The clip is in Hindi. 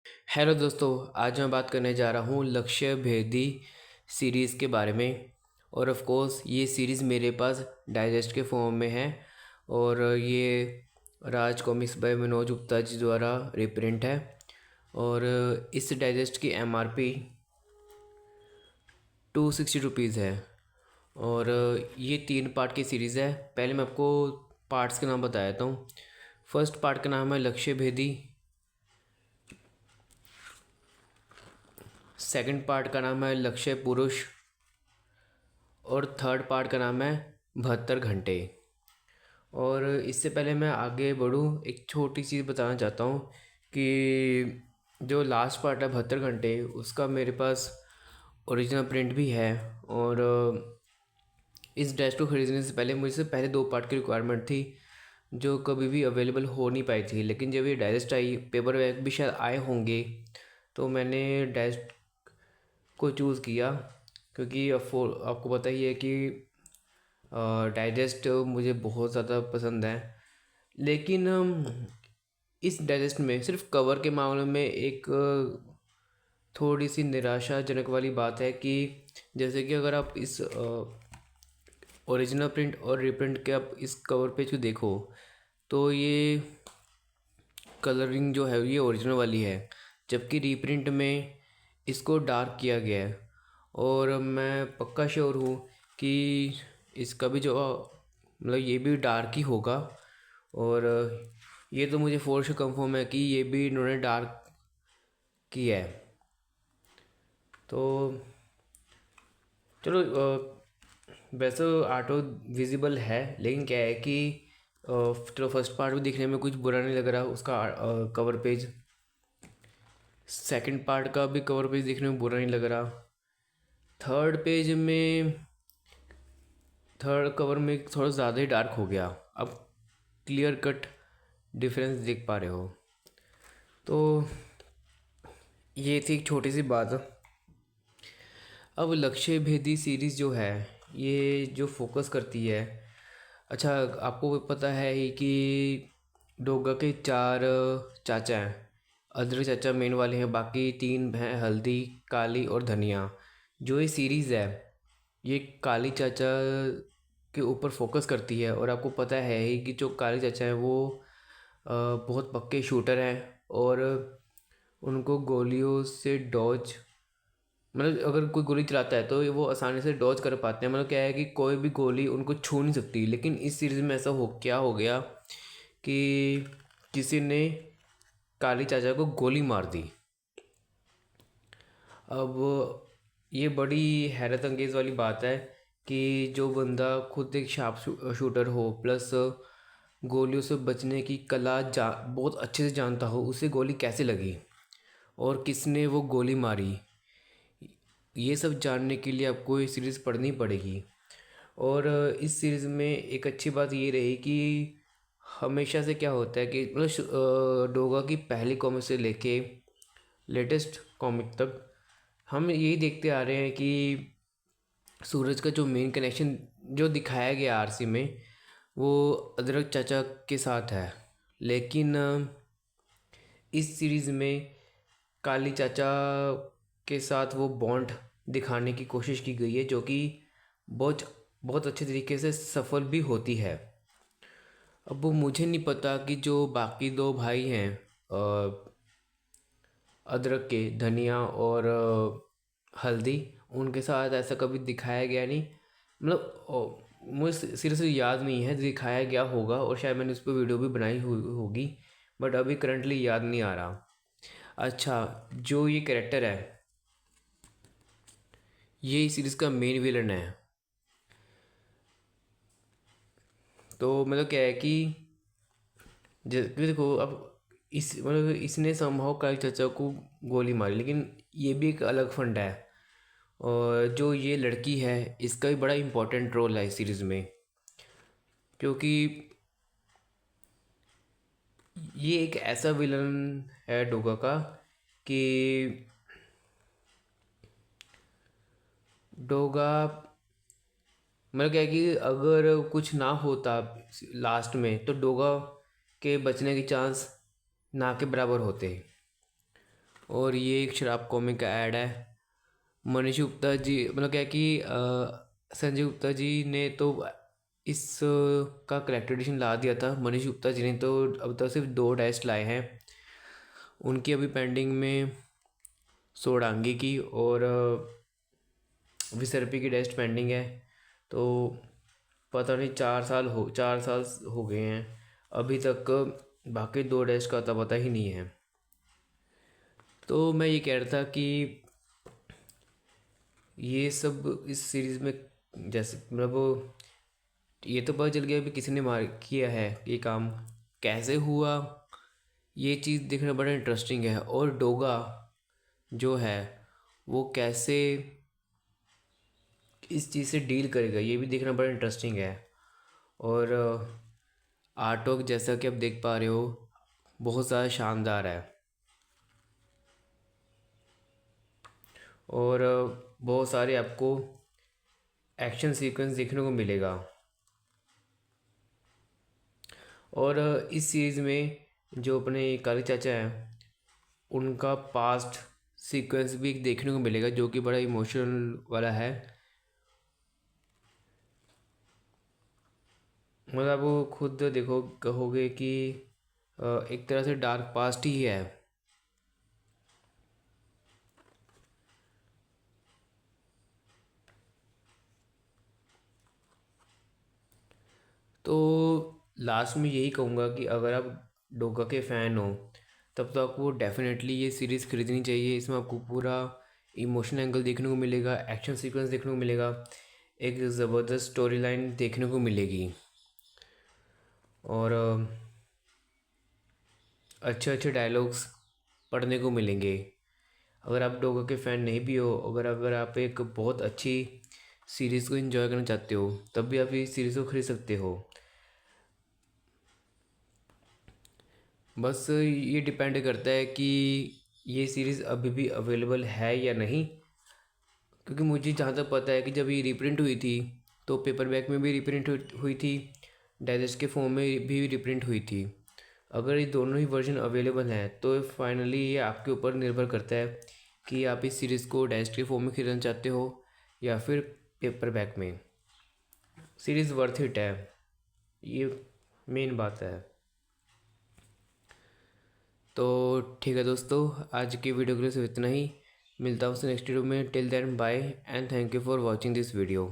हेलो दोस्तों, आज मैं बात करने जा रहा हूँ लक्ष्य भेदी सीरीज़ के बारे में। और ऑफ कोर्स ये सीरीज़ मेरे पास डाइजेस्ट के फॉर्म में है और ये राज कॉमिक्स बाय मनोज गुप्ता जी द्वारा रिप्रिंट है। और इस डाइजेस्ट की एमआरपी 260 रुपीज़ है। और ये 3 पार्ट की सीरीज़ है। पहले मैं आपको पार्ट्स के नाम बता देता हूँ। फर्स्ट पार्ट का नाम है लक्ष्य भेदी, सेकंड पार्ट का नाम है लक्ष्य पुरुष और थर्ड पार्ट का नाम है 72 घंटे। और इससे पहले मैं आगे बढ़ूँ, एक छोटी चीज़ बताना चाहता हूँ कि जो लास्ट पार्ट है 72 घंटे, उसका मेरे पास ओरिजिनल प्रिंट भी है। और इस ड्रेस को ख़रीदने से पहले मुझसे पहले 2 पार्ट की रिक्वायरमेंट थी जो कभी भी अवेलेबल हो नहीं पाई थी। लेकिन जब ये डाइजेस्ट आई, पेपर बैग भी शायद आए होंगे, तो मैंने डाइजेस्ट को चूज़ किया। क्योंकि आपको पता ही है कि डाइजेस्ट मुझे बहुत ज़्यादा पसंद है। लेकिन इस डाइजेस्ट में सिर्फ कवर के मामले में एक थोड़ी सी निराशाजनक वाली बात है कि जैसे कि अगर आप इस ओरिजिनल प्रिंट और रीप्रिंट के आप इस कवर पेज को देखो, तो ये कलरिंग जो है ये ओरिजिनल वाली है, जबकि रीप्रिंट में इसको डार्क किया गया है। और मैं पक्का श्योर हूँ कि इसका भी जो मतलब ये भी डार्क ही होगा। और ये तो मुझे फोर श्योर कंफर्म है कि ये भी इन्होंने डार्क किया है। तो चलो, वैसे आटो विजिबल है, लेकिन क्या है कि चलो फर्स्ट पार्ट भी दिखने में कुछ बुरा नहीं लग रहा उसका कवर पेज। सेकंड पार्ट का भी कवर पेज दिखने में बुरा नहीं लग रहा। थर्ड पेज में थर्ड कवर में थोड़ा ज़्यादा ही डार्क हो गया। अब क्लियर कट डिफरेंस देख पा रहे हो। तो ये थी एक छोटी सी बात। अब लक्ष्य भेदी सीरीज़ जो है, ये जो फोकस करती है, अच्छा आपको पता है ही कि डोगा के 4 चाचा हैं। अदरक चाचा मेन वाले हैं, बाकी 3 हैं हल्दी, काली और धनिया। जो ये सीरीज़ है, ये काली चाचा के ऊपर फोकस करती है। और आपको पता है ही कि जो काली चाचा हैं वो बहुत पक्के शूटर हैं। और उनको गोलियों से डॉज, मतलब अगर कोई गोली चलाता है तो ये वो आसानी से डॉज कर पाते हैं। मतलब क्या है कि कोई भी गोली उनको छू नहीं सकती। लेकिन इस सीरीज़ में ऐसा क्या हो गया कि किसी ने काली चाचा को गोली मार दी। अब ये बड़ी हैरत अंगेज़ वाली बात है कि जो बंदा खुद एक शार्प शूटर हो, प्लस गोलियों से बचने की कला बहुत अच्छे से जानता हो, उसे गोली कैसे लगी और किसने वो गोली मारी, ये सब जानने के लिए आपको ये सीरीज़ पढ़नी पड़ेगी। और इस सीरीज़ में एक अच्छी बात ये रही कि हमेशा से क्या होता है कि मतलब डोगा की पहली कॉमिक से लेके लेटेस्ट कॉमिक तक हम यही देखते आ रहे हैं कि सूरज का जो मेन कनेक्शन जो दिखाया गया आरसी में, वो अदरक चाचा के साथ है। लेकिन इस सीरीज़ में काली चाचा के साथ वो बॉन्ड दिखाने की कोशिश की गई है, जो कि बहुत बहुत अच्छे तरीके से सफल भी होती है। अब वो मुझे नहीं पता कि जो बाकी 2 भाई हैं, अदरक के धनिया और हल्दी, उनके साथ ऐसा कभी दिखाया गया नहीं। मतलब मुझे सीरियसली याद नहीं है, दिखाया गया होगा और शायद मैंने उस पर वीडियो भी बनाई हुई होगी, बट अभी करंटली याद नहीं आ रहा। अच्छा, जो ये कैरेक्टर है, ये इस सीरीज़ का मेन विलन है। तो मतलब क्या है कि देखो अब इस मतलब इसने संभव काली चाचा को गोली मारी, लेकिन ये भी एक अलग फंडा है। और जो ये लड़की है, इसका भी बड़ा इम्पोर्टेंट रोल है इस सीरीज़ में। क्योंकि ये एक ऐसा विलन है डोगा का कि डोगा मतलब क्या है कि अगर कुछ ना होता लास्ट में, तो डोगा के बचने के चांस ना के बराबर होते। और ये एक शराब कॉमिक का ऐड है। मनीष गुप्ता जी मतलब क्या है कि संजय गुप्ता जी ने तो इस का करेक्टर एडिशन ला दिया था। मनीष गुप्ता जी ने तो अब तक सिर्फ 2 टेस्ट लाए हैं। उनकी अभी पेंडिंग में सोडांगी की और विसर्पी की टेस्ट पेंडिंग है। तो पता नहीं 4 साल हो गए हैं अभी तक बाकी 2 टेस्ट का तो पता ही नहीं है। तो मैं ये कह रहा था कि ये सब इस सीरीज़ में जैसे मतलब ये तो पता चल गया भी किसी ने मार किया है ये काम, कैसे हुआ ये चीज़ देखना बड़ा इंटरेस्टिंग है। और डोगा जो है वो कैसे इस चीज़ से डील करेगा ये भी देखना बड़ा इंटरेस्टिंग है। और आर्ट वर्क जैसा कि आप देख पा रहे हो बहुत ज़्यादा शानदार है। और बहुत सारे आपको एक्शन सीक्वेंस देखने को मिलेगा। और इस सीरीज़ में जो अपने काली चाचा हैं उनका पास्ट सीक्वेंस भी देखने को मिलेगा जो कि बड़ा इमोशनल वाला है। मतलब वो खुद देखो कहोगे कि एक तरह से डार्क पास्ट ही है। तो लास्ट में यही कहूँगा कि अगर आप डोगा के फ़ैन हो तब तो आपको डेफिनेटली ये सीरीज़ खरीदनी चाहिए। इसमें आपको पूरा इमोशनल एंगल देखने को मिलेगा, एक्शन सीक्वेंस देखने को मिलेगा, एक ज़बरदस्त स्टोरी लाइन देखने को मिलेगी और अच्छे अच्छे डायलॉग्स पढ़ने को मिलेंगे। अगर आप डोगा के फ़ैन नहीं भी हो, अगर अगर आप एक बहुत अच्छी सीरीज़ को एंजॉय करना चाहते हो तब भी आप इस सीरीज़ को खरीद सकते हो। बस ये डिपेंड करता है कि ये सीरीज़ अभी भी अवेलेबल है या नहीं। क्योंकि मुझे जहाँ तक पता है कि जब ये रीप्रिंट हुई थी तो पेपरबैक में भी रीप्रिंट हुई थी, डाइजेस्ट के फॉर्म में भी रीप्रिंट हुई थी। अगर ये दोनों ही वर्जन अवेलेबल हैं तो फाइनली ये आपके ऊपर निर्भर करता है कि आप इस सीरीज़ को डाइजेस्ट के फॉर्म में खरीदना चाहते हो या फिर पेपरबैक में। सीरीज़ वर्थ इट है, ये मेन बात है। तो ठीक है दोस्तों, आज की वीडियो के लिए सिर्फ इतना ही। मिलता हूँ नेक्स्ट वीडियो में। Till then bye and thank you for watching this video.